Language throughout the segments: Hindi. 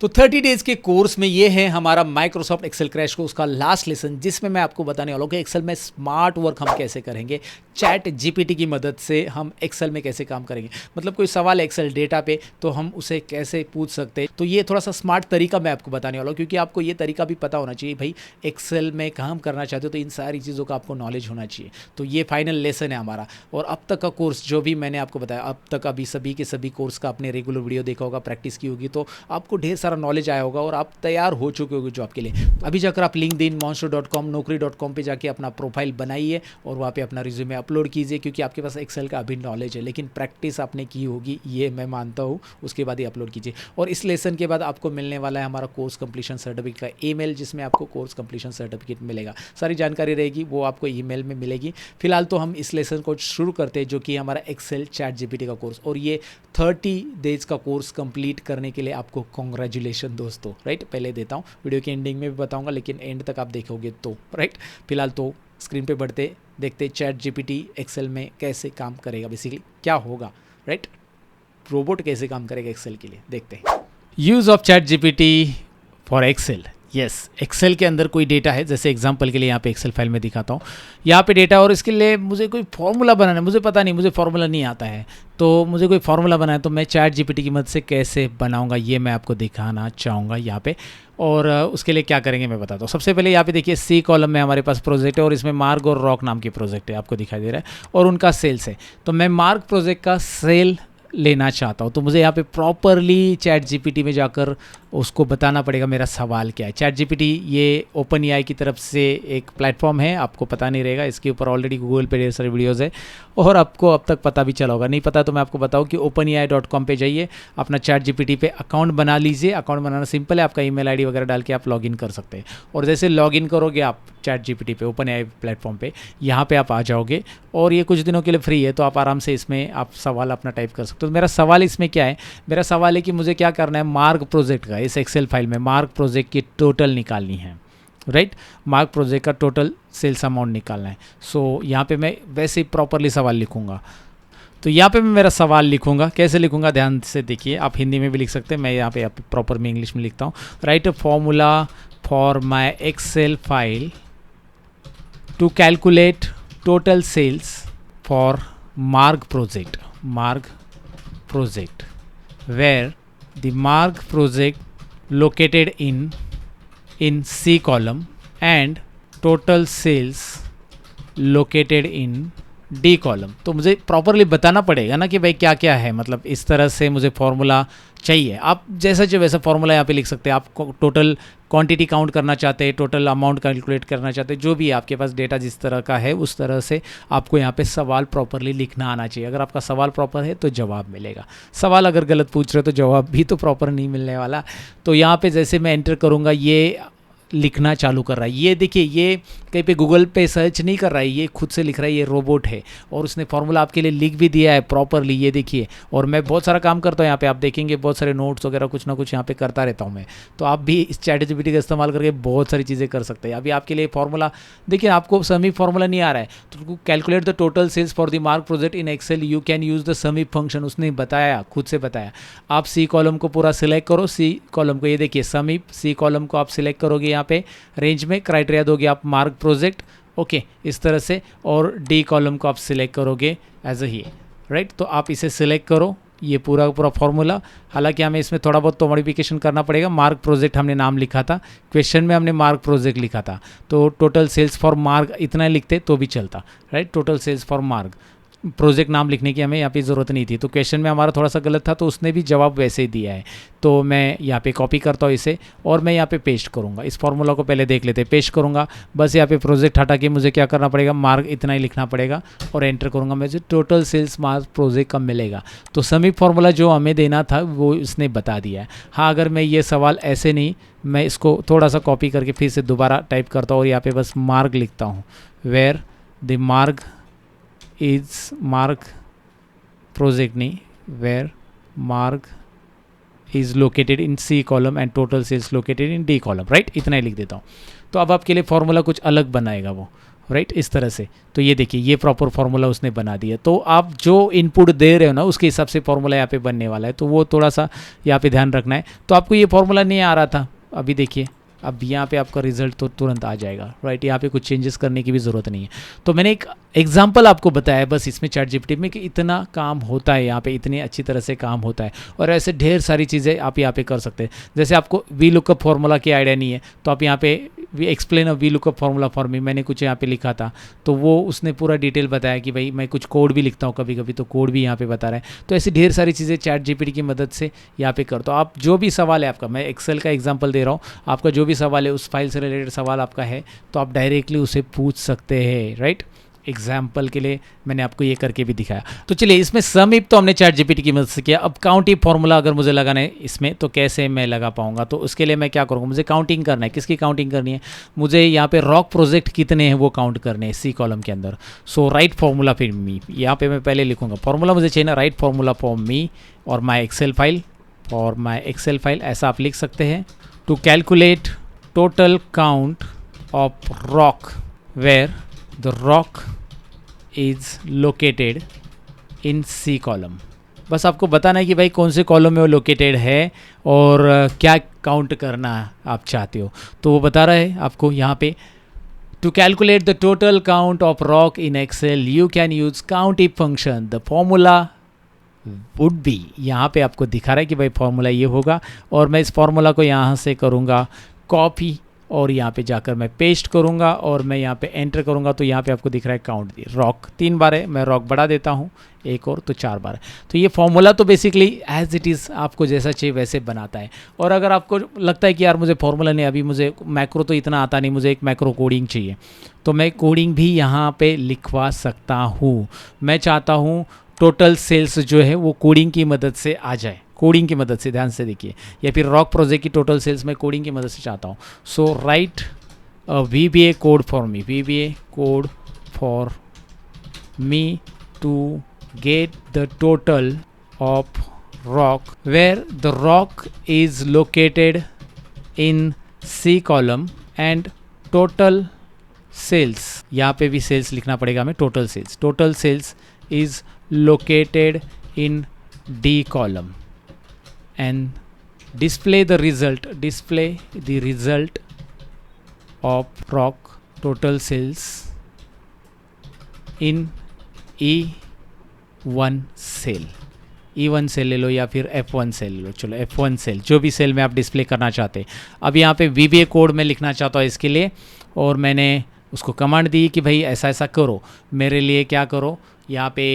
तो 30 डेज के कोर्स में ये है हमारा माइक्रोसॉफ्ट एक्सेल क्रैश कोर्स का लास्ट लेसन, जिसमें मैं आपको बताने वाला हूँ कि एक्सेल में स्मार्ट वर्क हम कैसे करेंगे, चैट जीपीटी की मदद से हम एक्सेल में कैसे काम करेंगे। मतलब कोई सवाल एक्सेल डेटा पे तो हम उसे कैसे पूछ सकते हैं। तो ये थोड़ा सा स्मार्ट तरीका मैं आपको बताने वाला हूँ, क्योंकि आपको ये तरीका भी पता होना चाहिए भाई, एक्सेल में काम करना चाहते हो तो इन सारी चीज़ों का आपको नॉलेज होना चाहिए। तो ये फाइनल लेसन है हमारा। और अब तक का कोर्स जो भी मैंने आपको बताया, अब तक अभी सभी के सभी कोर्स का आपने रेगुलर वीडियो देखा होगा, प्रैक्टिस की होगी, तो आपको ढेर सारा नॉलेज आया होगा और आप तैयार हो चुके होगे जॉब के लिए। अभी जाकर आप लिंक्डइन, monster.com, naukri.com पे जाके अपना प्रोफाइल बनाइए और वहाँ पे अपना रिज्यूमे अपलोड कीजिए, क्योंकि आपके पास एक्सेल का अभी नॉलेज है, लेकिन प्रैक्टिस आपने की होगी, ये मैं मानता हूँ। उसके बाद ही अपलोड कीजिए। और इस लेसन के बाद आपको मिलने वाला है हमारा कोर्स कंप्लीशन सर्टिफिकेट का ईमेल, जिसमें आपको कोर्स कंप्लीशन सर्टिफिकेट मिलेगा। सारी जानकारी रहेगी, वो आपको ईमेल में मिलेगी। फिलहाल तो हम इस लेसन को शुरू करते हैं, जो कि हमारा एक्सेल चैट जीपीटी का कोर्स। और ये 30 डेज का कोर्स कंप्लीट करने के लिए आपको कॉन्ग्रेचुलेशन दोस्तों, राइट। पहले देता हूँ, वीडियो के एंडिंग में भी बताऊंगा, लेकिन एंड तक आप देखोगे तो, राइट। फिलहाल तो स्क्रीन पे बढ़ते देखते चैट जीपीटी एक्सेल में कैसे काम करेगा, बेसिकली क्या होगा, राइट। रोबोट कैसे काम करेगा एक्सेल के लिए, देखते हैं। Use of chat GPT for Excel. Yes, Excel के अंदर कोई डेटा है, जैसे एग्जांपल के लिए यहाँ पे एक्सेल फाइल में दिखाता हूँ। यहाँ पे डेटा, और इसके लिए मुझे कोई फार्मूला बनाना है, मुझे पता नहीं, मुझे फार्मूला नहीं आता है, तो मुझे कोई फार्मूला बनाना है तो मैं चैट जीपीटी की मदद से कैसे बनाऊंगा, ये मैं आपको दिखाना चाहूँगा यहाँ पे। और उसके लिए क्या करेंगे मैं बताता हूँ। सबसे पहले यहाँ पे देखिए, सी कॉलम में हमारे पास प्रोजेक्ट है और इसमें मार्ग और रॉक नाम की प्रोजेक्ट है, आपको दिखाई दे रहा है, और उनका सेल्स है। तो मैं मार्ग प्रोजेक्ट का सेल लेना चाहता हूँ, तो मुझे यहाँ पे प्रॉपरली चैट जीपीटी में जाकर उसको बताना पड़ेगा मेरा सवाल क्या है। चैट जीपीटी ये ओपन एआई की तरफ से एक प्लेटफॉर्म है, आपको पता नहीं रहेगा, इसके ऊपर ऑलरेडी गूगल पे ढेर सारे वीडियोज़ है और आपको अब तक पता भी चला होगा। नहीं पता तो मैं आपको बताऊँ कि openai.com पे जाइए, अपना चैट जीपीटी पे अकाउंट बना लीजिए। अकाउंट बनाना सिंपल है, आपका ईमेल आईडी वगैरह डाल के आप लॉगिन कर सकते हैं। और जैसे लॉगिन करोगे आप चैट जीपीटी पे, ओपन एआई प्लेटफॉर्म पे, यहाँ पे आप आ जाओगे और ये कुछ दिनों के लिए फ्री है, तो आप आराम से इसमें आप सवाल अपना टाइप कर सकते हो। तो मेरा सवाल इसमें क्या है, मेरा सवाल है कि मुझे क्या करना है, मार्ग प्रोजेक्ट का, इस एक्सेल फाइल में मार्ग प्रोजेक्ट की टोटल निकालनी है, राइट। मार्ग प्रोजेक्ट का टोटल सेल्स अमाउंट निकालना है। सो यहाँ पे मैं वैसे ही प्रॉपरली सवाल लिखूँगा। तो यहाँ पे मैं मेरा सवाल लिखूँगा, कैसे लिखूँगा ध्यान से देखिए, आप हिंदी में भी लिख सकते हैं, मैं यहाँ पे प्रॉपर में इंग्लिश में लिखता हूँ। Write a formula for my Excel file to calculate total sales for marg project where the marg project located in C column and total sales located in D column. तो मुझे प्रॉपरली बताना पड़ेगा ना कि भाई क्या क्या है, मतलब इस तरह से मुझे फॉर्मूला चाहिए। आप जैसा जो वैसा फॉर्मूला यहाँ पे लिख सकते हैं। आप टोटल क्वांटिटी काउंट करना चाहते हैं, टोटल अमाउंट कैलकुलेट करना चाहते हैं, जो भी आपके पास डेटा जिस तरह का है उस तरह से आपको यहाँ पे सवाल प्रॉपरली लिखना आना चाहिए। अगर आपका सवाल प्रॉपर है तो जवाब मिलेगा। सवाल अगर गलत पूछ रहे हो तो जवाब भी तो प्रॉपर नहीं मिलने वाला। तो यहाँ पे जैसे मैं एंटर करूँगा, ये लिखना चालू कर रहा है। ये देखिए, ये कहीं पे गूगल पे सर्च नहीं कर रहा है, ये खुद से लिख रहा है, ये रोबोट है और उसने फार्मूला आपके लिए लिख भी दिया है प्रॉपरली, ये देखिए। और मैं बहुत सारा काम करता हूँ यहाँ पे, आप देखेंगे बहुत सारे नोट्स वगैरह कुछ ना कुछ यहाँ पे करता रहता हूँ मैं। तो आप भी इस चैट जीपीटी का इस्तेमाल करके बहुत सारी चीज़ें कर सकते हैं। अभी आपके लिए फार्मूला देखिए, आपको समी फार्मूला नहीं आ रहा है तो calculate the total sales for the Mark project in Excel, you can use the sum function. उसने बताया, खुद से बताया। आप सी कॉलम को पूरा सिलेक्ट करो, सी कॉलम को, ये देखिए समी, सी कॉलम को आप सिलेक्ट करोगे, यहाँ पे रेंज में क्राइटेरिया दोगे आप मार्क प्रोजेक्ट, ओके, इस तरह से। और डी कॉलम को आप सिलेक्ट करोगे एज ही, राइट। तो आप इसे सिलेक्ट करो, ये पूरा पूरा फॉर्मूला। हालांकि हमें इसमें थोड़ा बहुत तो मॉडिफिकेशन करना पड़ेगा। मार्क प्रोजेक्ट हमने नाम लिखा था, क्वेश्चन में हमने मार्क प्रोजेक्ट लिखा था, तो टोटल सेल्स फॉर मार्क इतना लिखते तो भी चलता, right. Total sales for Mark, project नाम लिखने की हमें यहाँ पे ज़रूरत नहीं थी। तो क्वेश्चन में हमारा थोड़ा सा गलत था, तो उसने भी जवाब वैसे ही दिया है। तो मैं यहाँ पे कॉपी करता हूँ इसे और मैं यहाँ पे पेस्ट करूँगा। इस फॉर्मूला को पहले देख लेते हैं, पेस्ट करूँगा। बस यहाँ पे प्रोजेक्ट हटा के मुझे क्या करना पड़ेगा, मार्क इतना ही लिखना पड़ेगा और एंटर करूँगा। मुझे टोटल सेल्स मार्क प्रोजेक्ट का मिलेगा। तो समी फॉर्मूला जो हमें देना था वो इसने बता दिया है। हाँ, अगर मैं ये सवाल ऐसे नहीं, मैं इसको थोड़ा सा कॉपी करके फिर से दोबारा टाइप करता हूँ और यहाँ पर बस मार्क लिखता हूँ, where the mark is mark project नहीं, where mark is located in C column and total sales located in D column, right. इतना ही लिख देता हूँ। तो अब आपके लिए फॉर्मूला कुछ अलग बनाएगा वो, राइट, इस तरह से। तो ये देखिए ये प्रॉपर फार्मूला उसने बना दिया। तो आप जो इनपुट दे रहे हो ना उसके हिसाब से फार्मूला यहाँ पे बनने वाला है, तो वो थोड़ा सा यहाँ पे ध्यान रखना है। तो आपको ये फार्मूला नहीं आ रहा था, अभी देखिए अब यहाँ पे आपका रिजल्ट तो तुरंत आ जाएगा, राइट। यहाँ पे कुछ चेंजेस करने की भी ज़रूरत नहीं है। तो मैंने एक एग्जांपल आपको बताया बस इसमें चैट जीपीटी में कि इतना काम होता है यहाँ पे, इतनी अच्छी तरह से काम होता है। और ऐसे ढेर सारी चीज़ें आप यहाँ पे कर सकते हैं। जैसे आपको वी लुकअप फार्मूला की आइडिया नहीं है तो आप यहाँ पे V explain a V lookup formula for me, मैंने कुछ यहाँ पे लिखा था तो वो उसने पूरा डिटेल बताया कि भाई मैं कुछ कोड भी लिखता हूँ कभी कभी, तो कोड भी यहाँ पे बता रहा है। तो ऐसी ढेर सारी चीज़ें चैट जीपीटी की मदद से यहाँ पे कर। तो आप जो भी सवाल है आपका, मैं एक्सेल का एग्जांपल दे रहा हूँ, आपका जो भी सवाल है उस फाइल से रिलेटेड सवाल आपका है तो आप डायरेक्टली उसे पूछ सकते हैं, राइट। एग्जाम्पल के लिए मैंने आपको ये करके भी दिखाया। तो चलिए इसमें सम इफ तो हमने चैट जीपीटी की मदद से किया। अब काउंट इफ फॉर्मूला अगर मुझे लगाना है इसमें तो कैसे मैं लगा पाऊंगा, तो उसके लिए मैं क्या करूँगा, मुझे काउंटिंग करना है। किसकी काउंटिंग करनी है, मुझे यहाँ पे रॉक प्रोजेक्ट कितने हैं वो काउंट करने हैं सी कॉलम के अंदर। सो राइट फॉर्मूला फिर मी, यहाँ पे मैं पहले लिखूंगा फॉर्मूला मुझे चाहिए ना, राइट फॉर्मूला फॉर मी और माई एक्सेल फाइल, और माई एक्सेल फाइल ऐसा आप लिख सकते हैं। To calculate total count of rock where the rock is located in C column. बस आपको बताना है कि भाई कौन से कॉलम में वो लोकेटेड है और क्या काउंट करना आप चाहते हो। तो वो बता रहा है आपको यहाँ पे to calculate the total count of rock in Excel you can use count if function, the formula would be. यहाँ पे आपको दिखा रहा है कि भाई फॉर्मूला ये होगा और मैं इस फॉर्मूला को यहाँ से करूँगा कॉपी और यहाँ पे जाकर मैं पेस्ट करूँगा और मैं यहाँ पे एंटर करूँगा। तो यहाँ पे आपको दिख रहा है काउंट दी रॉक 3 बार है, मैं रॉक बढ़ा देता हूँ एक और तो 4 बार है। तो ये फॉर्मूला तो बेसिकली एज इट इज़ आपको जैसा चाहिए वैसे बनाता है। और अगर आपको लगता है कि यार मुझे फॉर्मूला नहीं, अभी मुझे मैक्रो तो इतना आता नहीं, मुझे एक मैक्रो कोडिंग चाहिए, तो मैं कोडिंग भी यहाँ पे लिखवा सकता हूँ। मैं चाहता हूँ टोटल सेल्स जो है वो कोडिंग की मदद से आ जाए, कोडिंग की मदद से, ध्यान से देखिए, या फिर रॉक प्रोजेक्ट की टोटल सेल्स में कोडिंग की मदद से चाहता हूँ। So write VBA code for me, VBA code for me to get the total of rock where the rock is located in C column and total sales, यहाँ पे भी सेल्स लिखना पड़ेगा हमें, total sales is located in D column and display the result of rock total sales in E1 cell. E1 cell ले लो या फिर F1 सेल ले लो, चलो F1 सेल, जो भी सेल में आप डिस्प्ले करना चाहते हैं। अब यहाँ पे VBA कोड में लिखना चाहता हूँ इसके लिए, और मैंने उसको कमांड दी कि भाई ऐसा ऐसा करो, मेरे लिए क्या करो, यहाँ पे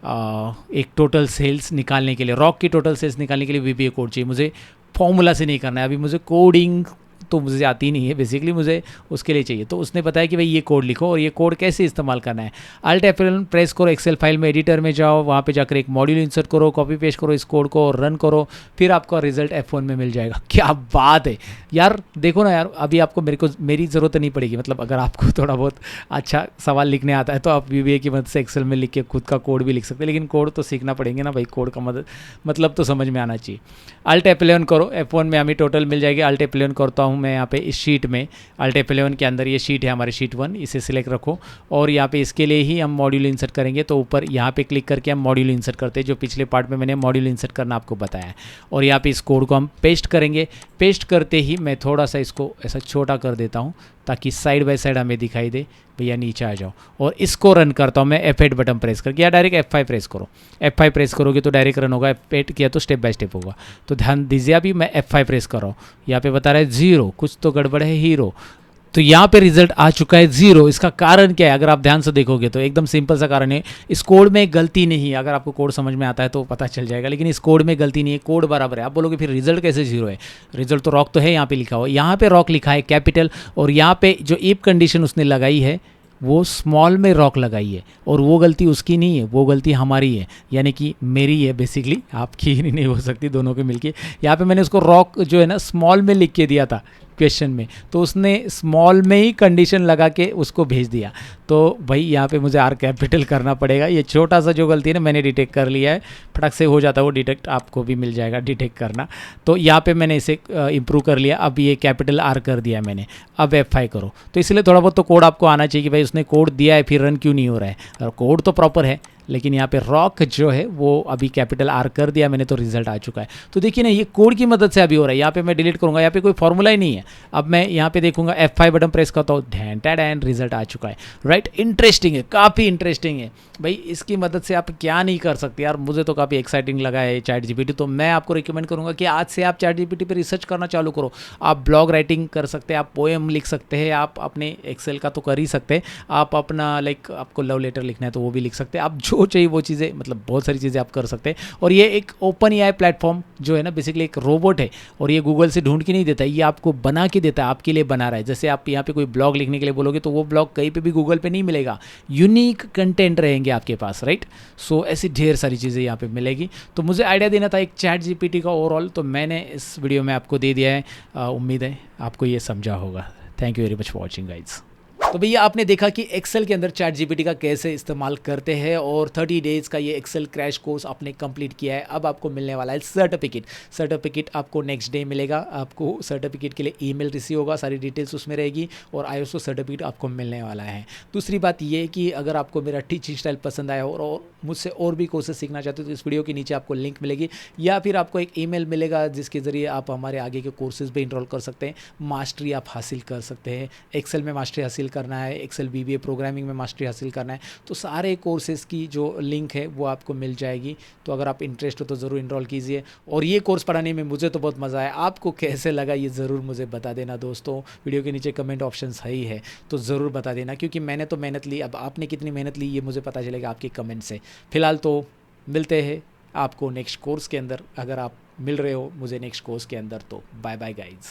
एक टोटल सेल्स निकालने के लिए, रॉक की टोटल सेल्स निकालने के लिए VBA कोड चाहिए। मुझे फॉर्मूला से नहीं करना है, अभी मुझे कोडिंग तो मुझे आती नहीं है, बेसिकली मुझे उसके लिए चाहिए। तो उसने बताया कि भाई ये कोड लिखो और ये कोड कैसे इस्तेमाल करना है। Alt F11 प्रेस करो, एक्सेल फाइल में एडिटर में जाओ, वहाँ पे जाकर एक मॉड्यूल इंसर्ट करो, कॉपी पेस्ट करो इस कोड को और रन करो, फिर आपका रिजल्ट F1 में मिल जाएगा। क्या बात है यार, देखो ना यार, अभी आपको मेरी ज़रूरत नहीं पड़ेगी। मतलब अगर आपको थोड़ा बहुत अच्छा सवाल लिखने आता है तो आप VBA की मदद से एक्सेल में लिख के खुद का कोड भी लिख सकते हैं, लेकिन कोड तो सीखना पड़ेंगे ना भाई, कोड का मतलब तो समझ में आना चाहिए। Alt F11 करो, F1 में हमें टोटल मिल जाएगी। Alt F11 करता हूँ मैं यहाँ पे इस शीट में, Alt F11 के अंदर ये शीट है हमारी शीट 1, इसे सिलेक्ट रखो और यहाँ पे इसके लिए ही हम मॉड्यूल इंसर्ट करेंगे। तो ऊपर यहाँ पे क्लिक करके हम मॉड्यूल इंसर्ट करते हैं, जो पिछले पार्ट में मैंने मॉड्यूल इंसर्ट करना आपको बताया है। और यहाँ पे इस कोड को हम पेस्ट करेंगे। पेस्ट करते ही मैं थोड़ा सा इसको ऐसा छोटा कर देता हूँ ताकि साइड बाय साइड हमें दिखाई दे, भैया नीचे आ जाओ। और इसको रन करता हूँ मैं F8 बटन प्रेस करके, या डायरेक्ट F5 प्रेस करो। F5 प्रेस करोगे तो डायरेक्ट रन होगा, F8 किया तो स्टेप बाय स्टेप होगा। तो ध्यान दीजिए, अभी मैं F5 प्रेस कर रहा हूँ, यहाँ पे बता रहा है 0, कुछ तो गड़बड़ है हीरो। तो यहाँ पे रिजल्ट आ चुका है 0। इसका कारण क्या है, अगर आप ध्यान से देखोगे तो एकदम सिंपल सा कारण है, इस कोड में गलती नहीं है। अगर आपको कोड समझ में आता है तो पता चल जाएगा, लेकिन इस कोड में गलती नहीं है, कोड बराबर है। आप बोलोगे फिर रिजल्ट कैसे 0 है, रिजल्ट तो रॉक तो है यहाँ पे लिखा हुआ, यहाँ पे रॉक लिखा है कैपिटल, और यहाँ पे जो इफ कंडीशन उसने लगाई है वो स्मॉल में रॉक लगाई है, और वो गलती उसकी नहीं है, वो गलती हमारी है, यानी कि मेरी है बेसिकली, आपकी नहीं हो सकती, दोनों के मिलके। यहाँ पे मैंने उसको रॉक जो है ना स्मॉल में लिख के दिया था, क्वेश्चन में, तो उसने स्मॉल में ही कंडीशन लगा के उसको भेज दिया। तो भाई यहाँ पे मुझे आर कैपिटल करना पड़ेगा। ये छोटा सा जो गलती है ना मैंने डिटेक्ट कर लिया है, फटक से हो जाता है वो डिटेक्ट, आपको भी मिल जाएगा डिटेक्ट करना। तो यहाँ पे मैंने इसे इम्प्रूव कर लिया। अब ये कैपिटल आर कर दिया मैंने। अब F5 करो, तो इसलिए थोड़ा बहुत तो कोड आपको आना चाहिए कि भाई उसने कोड दिया है फिर रन क्यों नहीं हो रहा है। और कोड तो प्रॉपर है, लेकिन यहाँ पे रॉक जो है वो अभी कैपिटल आर कर दिया मैंने, तो रिजल्ट आ चुका है। तो देखिए ना, ये कोड की मदद से अभी हो रहा है। यहाँ पे मैं डिलीट करूँगा, यहाँ पे कोई फॉर्मूला ही नहीं है। अब मैं यहाँ पे देखूंगा F5 बटन प्रेस करता हूँ, एंड रिजल्ट आ चुका है। राइट, इंटरेस्टिंग है, काफ़ी इंटरेस्टिंग है भाई। इसकी मदद से आप क्या नहीं कर सकते यार, मुझे तो काफ़ी एक्साइटिंग लगा है चैट जीपीटी। तो मैं आपको रिकमेंड करूँगा कि आज से आप चैट जीपीटी पे रिसर्च करना चालू करो। आप ब्लॉग राइटिंग कर सकते हैं, आप पोएम लिख सकते हैं, आप अपने एक्सेल का तो कर ही सकते हैं, आप अपना लाइक आपको लव लेटर लिखना है तो वो भी लिख सकते हैं। आप जो चाहिए वो चीज़ें, मतलब बहुत सारी चीज़ें आप कर सकते हैं। और ये एक ओपन एआई प्लेटफॉर्म जो है ना, बेसिकली एक रोबोट है, और ये गूगल से ढूंढ के नहीं देता है, ये आपको बना के देता है, आपके लिए बना रहा है। जैसे आप यहाँ पे कोई ब्लॉग लिखने के लिए बोलोगे तो वो ब्लॉग कहीं पे भी गूगल पे नहीं मिलेगा, यूनिक कंटेंट रहेंगे आपके पास। राइट, सो ऐसी ढेर सारी चीज़ें यहाँ पे मिलेगी। तो मुझे आइडिया देना था एक चैट जीपीटी का ओवरऑल, तो मैंने इस वीडियो में आपको दे दिया है। उम्मीद है आपको ये समझा होगा। Thank you very much for watching guys. तो भैया आपने देखा कि एक्सेल के अंदर चैट जीपीटी का कैसे इस्तेमाल करते हैं, और 30 डेज़ का ये एक्सेल क्रैश कोर्स आपने कंप्लीट किया है। अब आपको मिलने वाला है सर्टिफिकेट आपको नेक्स्ट डे मिलेगा। आपको सर्टिफिकेट के लिए ईमेल रिसीव होगा, सारी डिटेल्स उसमें रहेगी, और आईएसओ सर्टिफिकेट आपको मिलने वाला है। दूसरी बात ये कि अगर आपको मेरा टीचिंग स्टाइल पसंद आया और मुझसे और भी कोर्सेज सीखना चाहते हो तो इस वीडियो के नीचे आपको लिंक मिलेगी, या फिर आपको एक ईमेल मिलेगा जिसके ज़रिए आप हमारे आगे के कोर्सेज भी इनरोल कर सकते हैं। मास्टरी आप हासिल कर सकते हैं, एक्सेल में मास्टरी हासिल करना है, एक्सेल बीबीए प्रोग्रामिंग में मास्टरी हासिल करना है, तो सारे कोर्सेज की जो लिंक है वो आपको मिल जाएगी। तो अगर आप इंटरेस्ट हो तो ज़रूर इनरोल कीजिए। और ये कोर्स पढ़ाने में मुझे तो बहुत मज़ा आया, आपको कैसे लगा ये ज़रूर मुझे बता देना दोस्तों। वीडियो के नीचे कमेंट ऑप्शन सही है तो ज़रूर बता देना, क्योंकि मैंने तो मेहनत ली, अब आपने कितनी मेहनत ली ये मुझे पता चलेगा आपके कमेंट से। फिलहाल तो मिलते हैं आपको नेक्स्ट कोर्स के अंदर, अगर आप मिल रहे हो मुझे नेक्स्ट कोर्स के अंदर, तो बाय बाय गाइज।